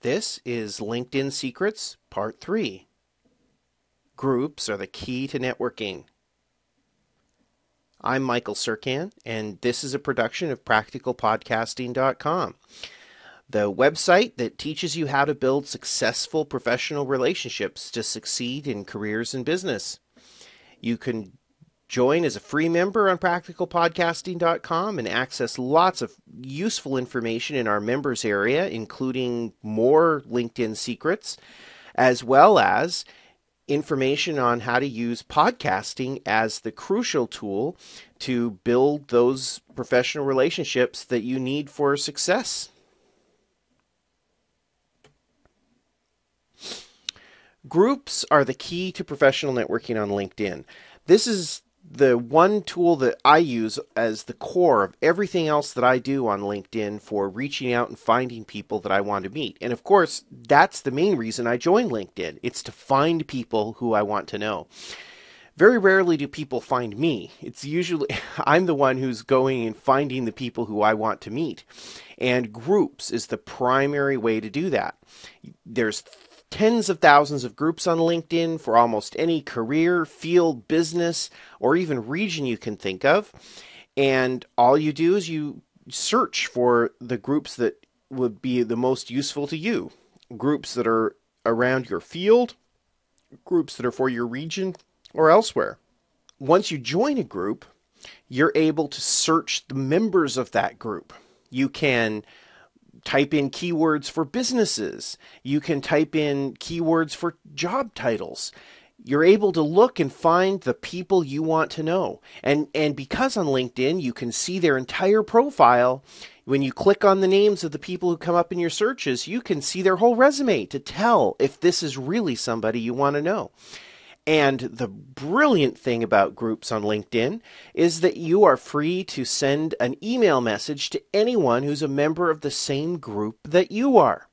This is LinkedIn Secrets, Part 3. Groups are the key to networking. I'm Michael Surkan, and this is a production of PracticalPodcasting.com, the website that teaches you how to build successful professional relationships to succeed in careers and business. You can join as a free member on PracticalPodcasting.com and access lots of useful information in our members area, including more LinkedIn secrets, as well as information on how to use podcasting as the crucial tool to build those professional relationships that you need for success. Groups are the key to professional networking on LinkedIn. This is the one tool that I use as the core of everything else that I do on LinkedIn for reaching out and finding people that I want to meet. And of course, that's the main reason I joined LinkedIn. It's to find people who I want to know. Very rarely do people find me. It's usually I'm the one who's going and finding the people who I want to meet. And groups is the primary way to do that. There's tens of thousands of groups on LinkedIn for almost any career, field, business, or even region you can think of. And all you do is you search for the groups that would be the most useful to you. Groups that are around your field, groups that are for your region, or elsewhere. Once you join a group, you're able to search the members of that group. You can type in keywords for businesses. You can type in keywords for job titles. You're able to look and find the people you want to know. And because on LinkedIn you can see their entire profile, when you click on the names of the people who come up in your searches, you can see their whole resume to tell if this is really somebody you want to know. And the brilliant thing about groups on LinkedIn is that you are free to send an email message to anyone who's a member of the same group that you are.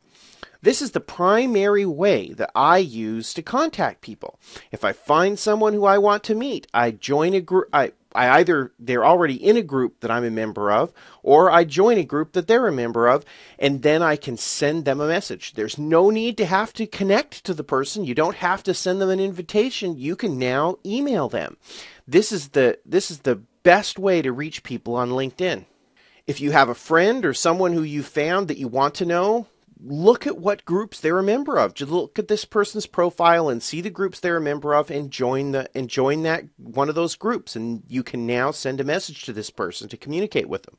This is the primary way that I use to contact people. If I find someone who I want to meet, I join a group. I either they're already in a group that I'm a member of, or I join a group that they're a member of, and then I can send them a message. There's no need to have to connect to the person. You don't have to send them an invitation. You can now email them. This is the best way to reach people on LinkedIn. If you have a friend or someone who you found that you want to know, look at what groups they're a member of. Just look at this person's profile and see the groups they're a member of and join that one of those groups. And you can now send a message to this person to communicate with them.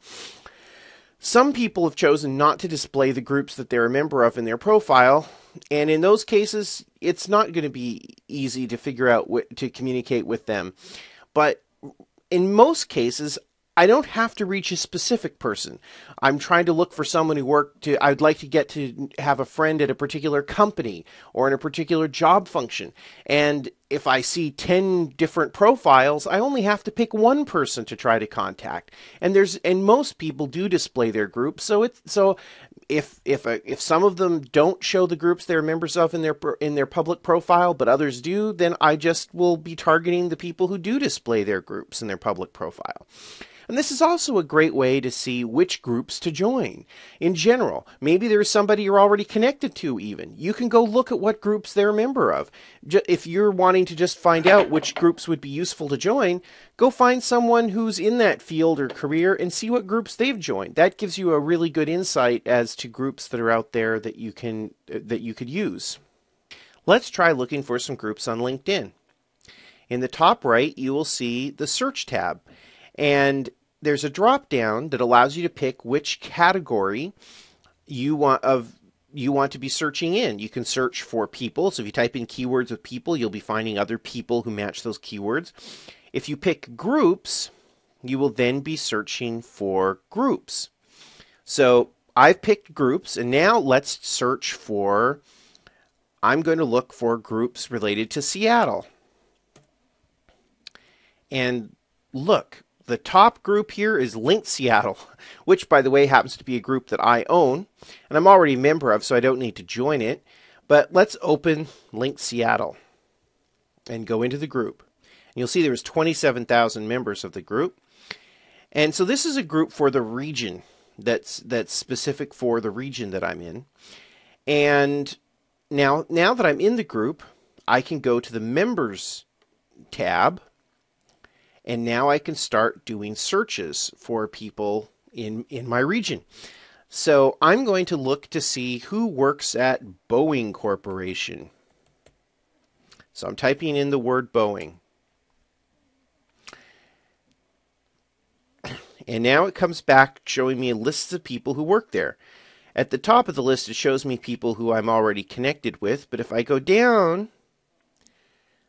Some people have chosen not to display the groups that they're a member of in their profile. And in those cases, it's not going to be easy to figure out to communicate with them. But in most cases, I don't have to reach a specific person. I'm trying to look for someone I'd like to get to have a friend at a particular company or in a particular job function. And if I see 10 different profiles, I only have to pick one person to try to contact. And most people do display their groups. So if some of them don't show the groups they're members of in their public profile, but others do, then I just will be targeting the people who do display their groups in their public profile. And this is also a great way to see which groups to join. In general, maybe there's somebody you're already connected to even. You can go look at what groups they're a member of. If you're wanting to just find out which groups would be useful to join, go find someone who's in that field or career and see what groups they've joined. That gives you a really good insight as to groups that are out there that you could use. Let's try looking for some groups on LinkedIn. In the top right, you will see the search tab. And there's a drop down that allows you to pick which category you want to be searching in. You can search for people. So if you type in keywords with people, you'll be finding other people who match those keywords. If you pick groups, you will then be searching for groups. So I've picked groups, and now let's search for, I'm going to look for groups related to Seattle. And look, the top group here is Linked Seattle, which, by the way, happens to be a group that I own, and I'm already a member of, so I don't need to join it. But let's open Linked Seattle and go into the group. And you'll see there's 27,000 members of the group. And so this is a group for the region that's specific for the region that I'm in. And now that I'm in the group, I can go to the Members tab, and now I can start doing searches for people in my region. So I'm going to look to see who works at Boeing Corporation. So I'm typing in the word Boeing. And now it comes back showing me a list of people who work there. At the top of the list, it shows me people who I'm already connected with. But if I go down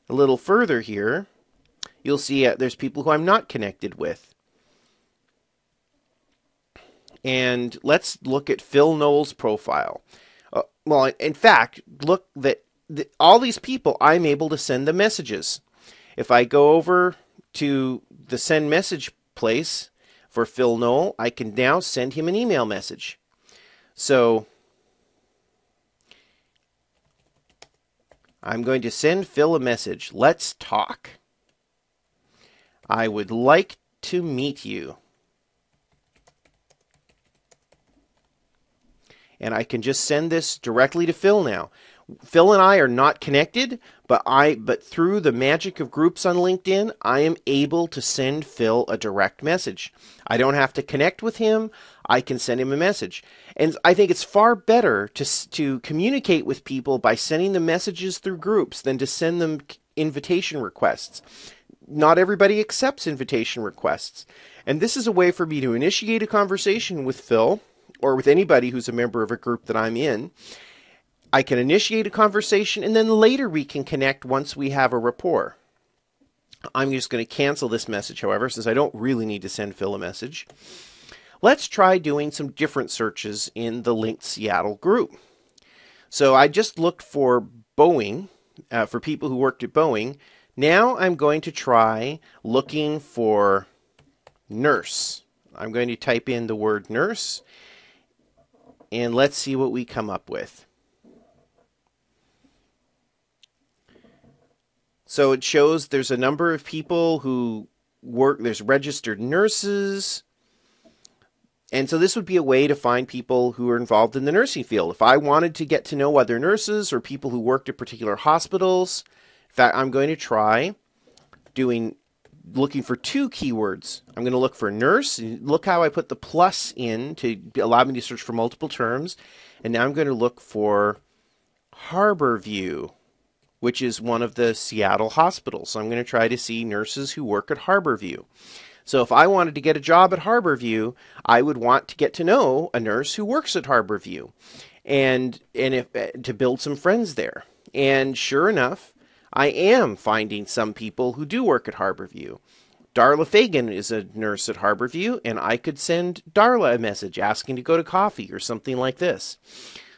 a little further here, you'll see there's people who I'm not connected with. And let's look at Phil Knowles' profile. Well, in fact, look that all these people, I'm able to send them messages. If I go over to the send message place for Phil Knoll, I can now send him an email message. So I'm going to send Phil a message. Let's talk. I would like to meet you. And I can just send this directly to Phil now. Phil and I are not connected, but through the magic of groups on LinkedIn, I am able to send Phil a direct message. I don't have to connect with him. I can send him a message. And I think it's far better to communicate with people by sending them messages through groups than to send them invitation requests. Not everybody accepts invitation requests. And this is a way for me to initiate a conversation with Phil or with anybody who's a member of a group that I'm in. I can initiate a conversation, and then later we can connect once we have a rapport. I'm just going to cancel this message, however, since I don't really need to send Phil a message. Let's try doing some different searches in the Linked Seattle group. So I just looked for Boeing, for people who worked at Boeing. Now I'm going to try looking for nurse. I'm going to type in the word nurse, and let's see what we come up with. So it shows there's a number of people who work, there's registered nurses. And so this would be a way to find people who are involved in the nursing field. If I wanted to get to know other nurses or people who worked at particular hospitals, in fact, I'm going to try looking for two keywords. I'm going to look for nurse. Look how I put the plus in to allow me to search for multiple terms. And now I'm going to look for Harborview, which is one of the Seattle hospitals. So I'm going to try to see nurses who work at Harborview. So if I wanted to get a job at Harborview, I would want to get to know a nurse who works at Harborview and to build some friends there. And sure enough, I am finding some people who do work at Harborview. Darla Fagan is a nurse at Harborview, and I could send Darla a message asking to go to coffee or something like this.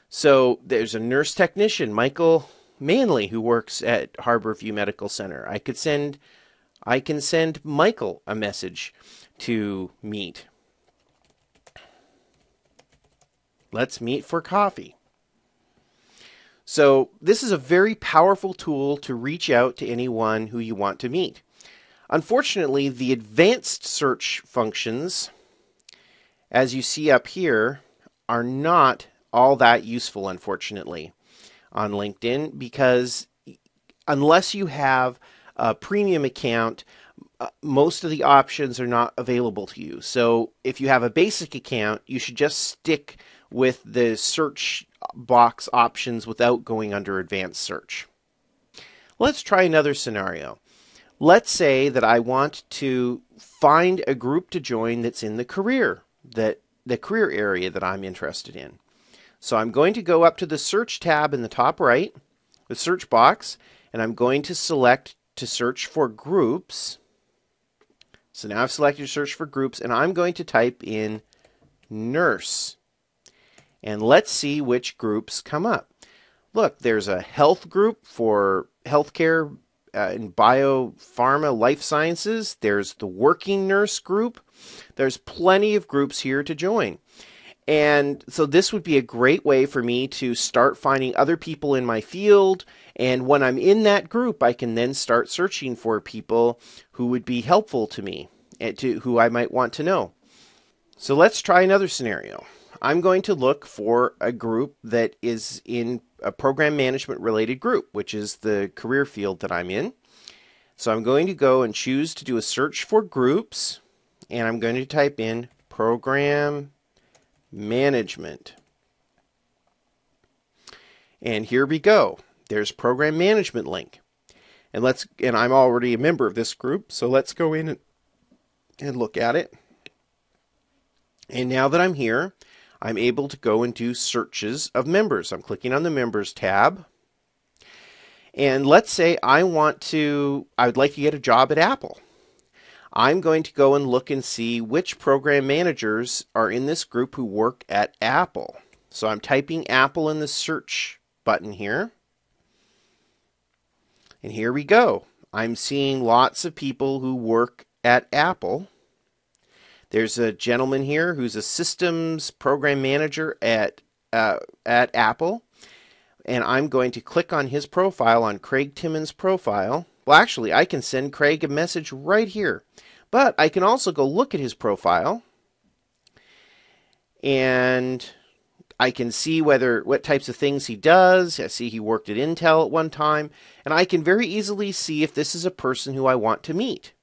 So there's a nurse technician, Michael Manley, who works at Harborview Medical Center. I can send Michael a message to meet. Let's meet for coffee. So this is a very powerful tool to reach out to anyone who you want to meet. Unfortunately, the advanced search functions, as you see up here, are not all that useful, unfortunately, on LinkedIn, because unless you have a premium account, most of the options are not available to you. So if you have a basic account, you should just stick with the search box options without going under advanced search. Let's try another scenario. Let's say that I want to find a group to join that's in the career area that I'm interested in. So I'm going to go up to the search tab in the top right, the search box, and I'm going to select to search for groups. So now I've selected search for groups, and I'm going to type in nurse. And let's see which groups come up. Look, there's a health group for healthcare and biopharma life sciences. There's the working nurse group. There's plenty of groups here to join. And so this would be a great way for me to start finding other people in my field. And when I'm in that group, I can then start searching for people who would be helpful to me and who I might want to know. So let's try another scenario. I'm going to look for a group that is in a program management related group, which is the career field that I'm in. So I'm going to go and choose to do a search for groups, and I'm going to type in program management. And here we go. There's program management link. And I'm already a member of this group, so let's go in and look at it. And now that I'm here, I'm able to go and do searches of members. I'm clicking on the members tab. And let's say I would like to get a job at Apple. I'm going to go and look and see which program managers are in this group who work at Apple. So I'm typing Apple in the search button here. And here we go. I'm seeing lots of people who work at Apple. There's a gentleman here who's a systems program manager at Apple. And I'm going to click on his profile, on Craig Timmons' profile. Well, actually, I can send Craig a message right here. But I can also go look at his profile. And I can see what types of things he does. I see he worked at Intel at one time. And I can very easily see if this is a person who I want to meet.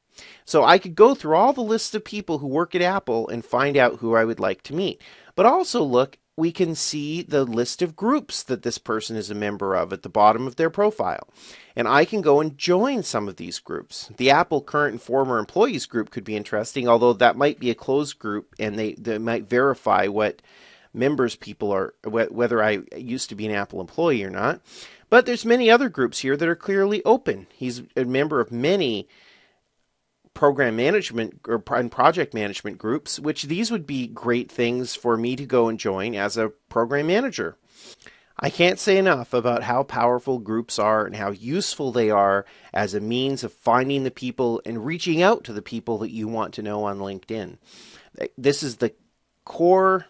So I could go through all the lists of people who work at Apple and find out who I would like to meet. But also look, we can see the list of groups that this person is a member of at the bottom of their profile. And I can go and join some of these groups. The Apple current and former employees group could be interesting, although that might be a closed group and they might verify what members people are, whether I used to be an Apple employee or not. But there's many other groups here that are clearly open. He's a member of many program management and project management groups, which these would be great things for me to go and join as a program manager. I can't say enough about how powerful groups are and how useful they are as a means of finding the people and reaching out to the people that you want to know on LinkedIn. This is the core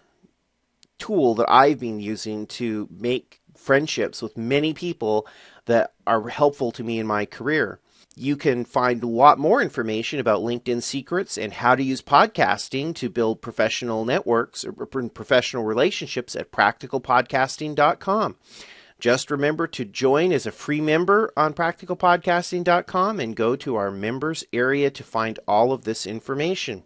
tool that I've been using to make friendships with many people that are helpful to me in my career. You can find a lot more information about LinkedIn secrets and how to use podcasting to build professional networks or professional relationships at practicalpodcasting.com. Just remember to join as a free member on practicalpodcasting.com and go to our members area to find all of this information.